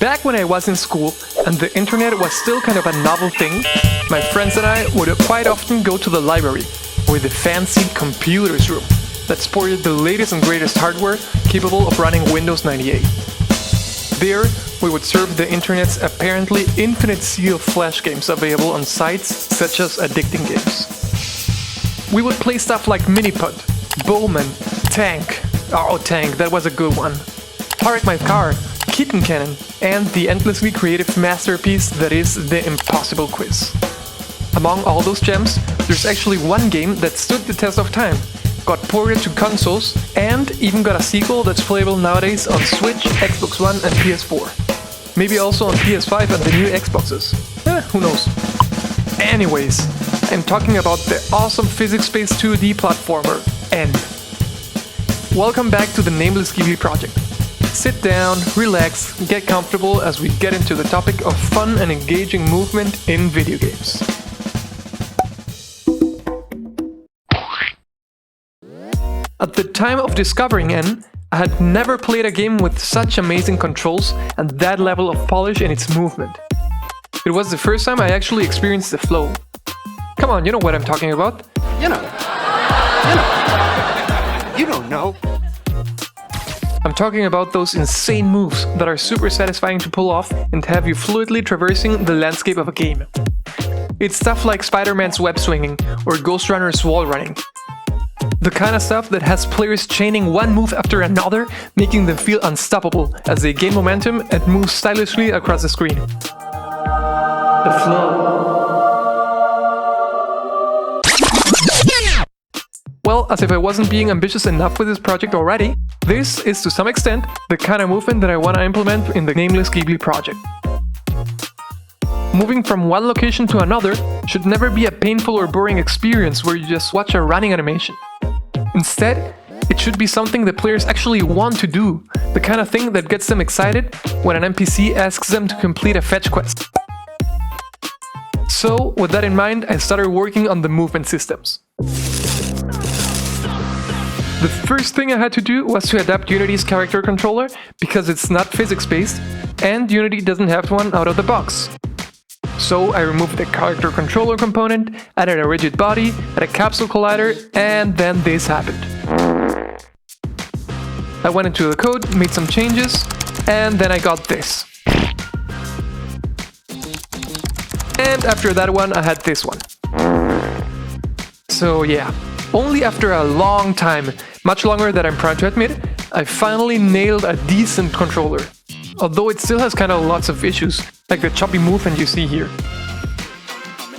Back when I was in school and the internet was still kind of a novel thing, my friends and I would quite often go to the library, or the fancy computers room that sported the latest and greatest hardware capable of running Windows 98. There, we would surf the internet's apparently infinite sea of flash games available on sites such as Addicting Games. We would play stuff like Miniput, Bowman, Tank, Tank, that was a good one, Park My Car, Kitten Cannon, and the endlessly creative masterpiece that is The Impossible Quiz. Among all those gems, there's actually one game that stood the test of time, got ported to consoles, and even got a sequel that's playable nowadays on Switch, Xbox One, and PS4. Maybe also on PS5 and the new Xboxes. Who knows? Anyways, I'm talking about the awesome physics-based 2D platformer, N. Welcome back to the Nameless Ghibli project. Sit down, relax, get comfortable as we get into the topic of fun and engaging movement in video games. At the time of discovering N, I had never played a game with such amazing controls and that level of polish in its movement. It was the first time I actually experienced the flow. Come on, you know what I'm talking about. You don't know. I'm talking about those insane moves that are super satisfying to pull off and have you fluidly traversing the landscape of a game. It's stuff like Spider-Man's web swinging or Ghost Runner's wall running. The kind of stuff that has players chaining one move after another, making them feel unstoppable as they gain momentum and move stylishly across the screen. The flow. Well, as if I wasn't being ambitious enough with this project already, this is to some extent the kind of movement that I want to implement in the Nameless Ghibli project. Moving from one location to another should never be a painful or boring experience where you just watch a running animation. Instead, it should be something the players actually want to do, the kind of thing that gets them excited when an NPC asks them to complete a fetch quest. So, with that in mind, I started working on the movement systems. The first thing I had to do was to adapt Unity's character controller because it's not physics-based, and Unity doesn't have one out of the box. So I removed the character controller component, added a rigid body, added a capsule collider, and then this happened. I went into the code, made some changes, and then I got this. And after that one, I had this one. So yeah, only after a long time, much longer than I'm proud to admit, I finally nailed a decent controller. Although it still has kinda lots of issues, like the choppy movement you see here.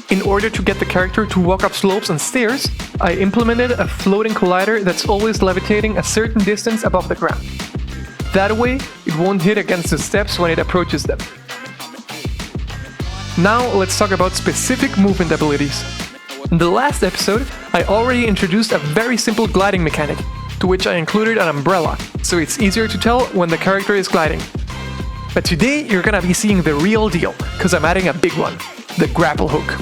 In order to get the character to walk up slopes and stairs, I implemented a floating collider that's always levitating a certain distance above the ground. That way, it won't hit against the steps when it approaches them. Now let's talk about specific movement abilities. In the last episode, I already introduced a very simple gliding mechanic, to which I included an umbrella, so it's easier to tell when the character is gliding. But today you're gonna be seeing the real deal, cause I'm adding a big one, the grapple hook.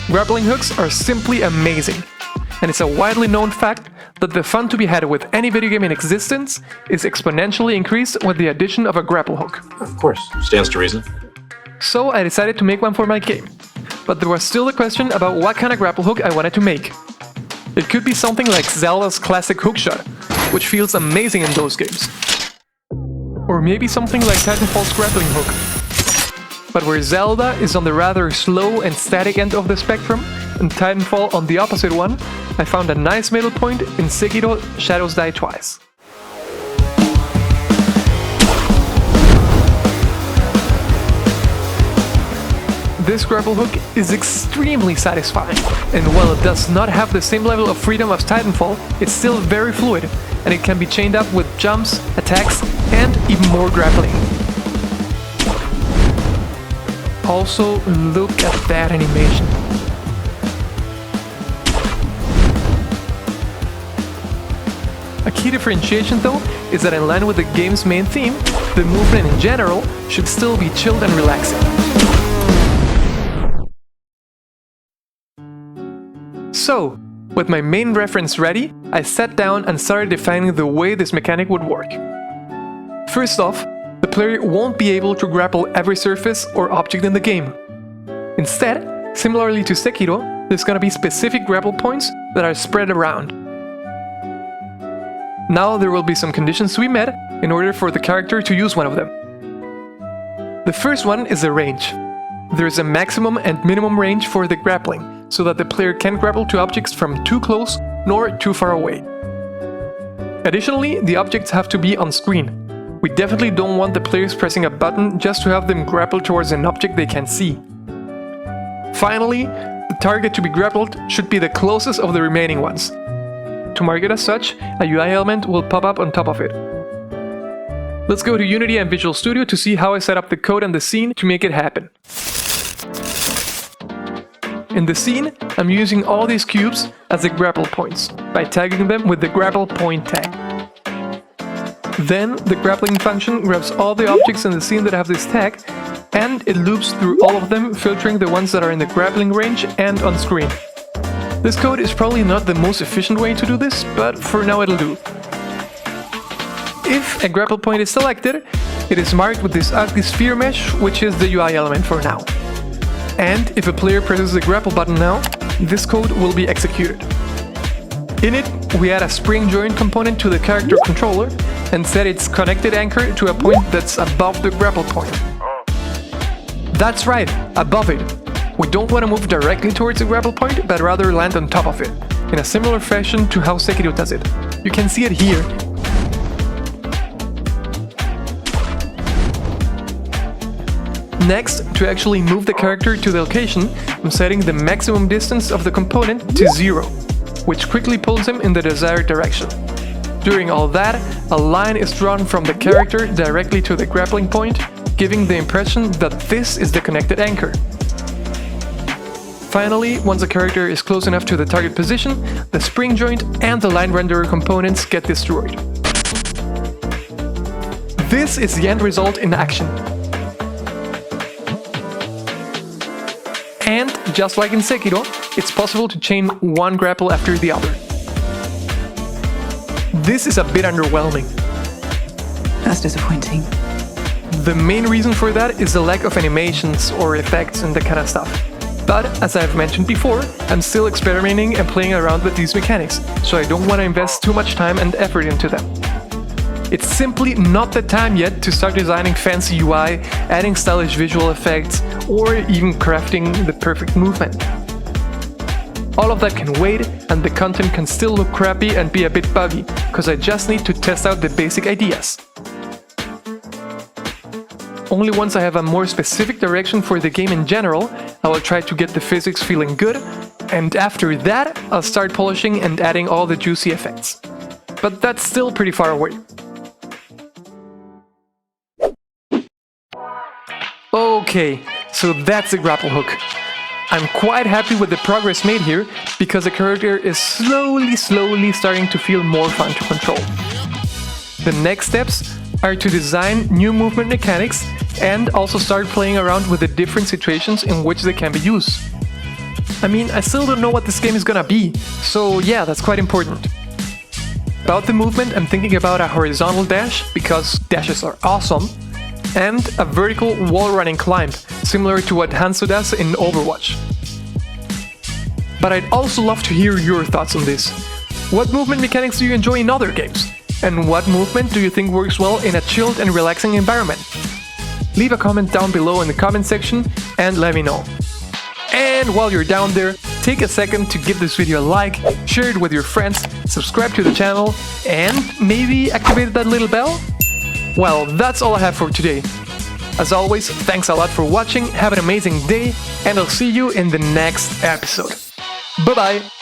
Grappling hooks are simply amazing, and it's a widely known fact that the fun to be had with any video game in existence is exponentially increased with the addition of a grapple hook. Of course, stands to reason. So I decided to make one for my game, but there was still a question about what kind of grapple hook I wanted to make. It could be something like Zelda's classic hookshot, which feels amazing in those games. Or maybe something like Titanfall's grappling hook. But where Zelda is on the rather slow and static end of the spectrum, and Titanfall on the opposite one, I found a nice middle point in Sekiro Shadows Die Twice. This grapple hook is extremely satisfying, and while it does not have the same level of freedom as Titanfall, it's still very fluid, and it can be chained up with jumps, attacks, and even more grappling. Also, look at that animation. A key differentiation though is that in line with the game's main theme, the movement in general should still be chilled and relaxing. So, with my main reference ready, I sat down and started defining the way this mechanic would work. First off, the player won't be able to grapple every surface or object in the game. Instead, similarly to Sekiro, there's gonna be specific grapple points that are spread around. Now there will be some conditions to be met in order for the character to use one of them. The first one is the range. There is a maximum and minimum range for the grappling, so that the player can't grapple to objects from too close nor too far away. Additionally, the objects have to be on screen. We definitely don't want the players pressing a button just to have them grapple towards an object they can see. Finally, the target to be grappled should be the closest of the remaining ones. To mark it as such, a UI element will pop up on top of it. Let's go to Unity and Visual Studio to see how I set up the code and the scene to make it happen. In the scene, I'm using all these cubes as the grapple points, by tagging them with the grapple point tag. Then, the grappling function grabs all the objects in the scene that have this tag, and it loops through all of them, filtering the ones that are in the grappling range and on screen. This code is probably not the most efficient way to do this, but for now it'll do. If a grapple point is selected, it is marked with this ugly sphere mesh, which is the UI element for now. And if a player presses the grapple button now, this code will be executed. In it, we add a spring joint component to the character controller and set its connected anchor to a point that's above the grapple point. That's right, above it. We don't want to move directly towards the grapple point, but rather land on top of it, in a similar fashion to how Sekiro does it. You can see it here. Next, to actually move the character to the location, I'm setting the maximum distance of the component to 0, which quickly pulls him in the desired direction. During all that, a line is drawn from the character directly to the grappling point, giving the impression that this is the connected anchor. Finally, once the character is close enough to the target position, the spring joint and the line renderer components get destroyed. This is the end result in action. And, just like in Sekiro, it's possible to chain one grapple after the other. This is a bit underwhelming. That's disappointing. The main reason for that is the lack of animations or effects and that kind of stuff. But, as I've mentioned before, I'm still experimenting and playing around with these mechanics, so I don't want to invest too much time and effort into them. It's simply not the time yet to start designing fancy UI, adding stylish visual effects, or even crafting the perfect movement. All of that can wait, and the content can still look crappy and be a bit buggy, because I just need to test out the basic ideas. Only once I have a more specific direction for the game in general, I will try to get the physics feeling good, and after that, I'll start polishing and adding all the juicy effects. But that's still pretty far away. Okay, so that's the grapple hook. I'm quite happy with the progress made here, because the character is slowly starting to feel more fun to control. The next steps are to design new movement mechanics and also start playing around with the different situations in which they can be used. I mean, I still don't know what this game is gonna be, so yeah, that's quite important. About the movement, I'm thinking about a horizontal dash, because dashes are awesome, and a vertical wall running climb, similar to what Hanzo does in Overwatch. But I'd also love to hear your thoughts on this. What movement mechanics do you enjoy in other games? And what movement do you think works well in a chilled and relaxing environment? Leave a comment down below in the comment section and let me know. And while you're down there, take a second to give this video a like, share it with your friends, subscribe to the channel, and maybe activate that little bell? Well, that's all I have for today. As always, thanks a lot for watching, have an amazing day, and I'll see you in the next episode. Bye bye!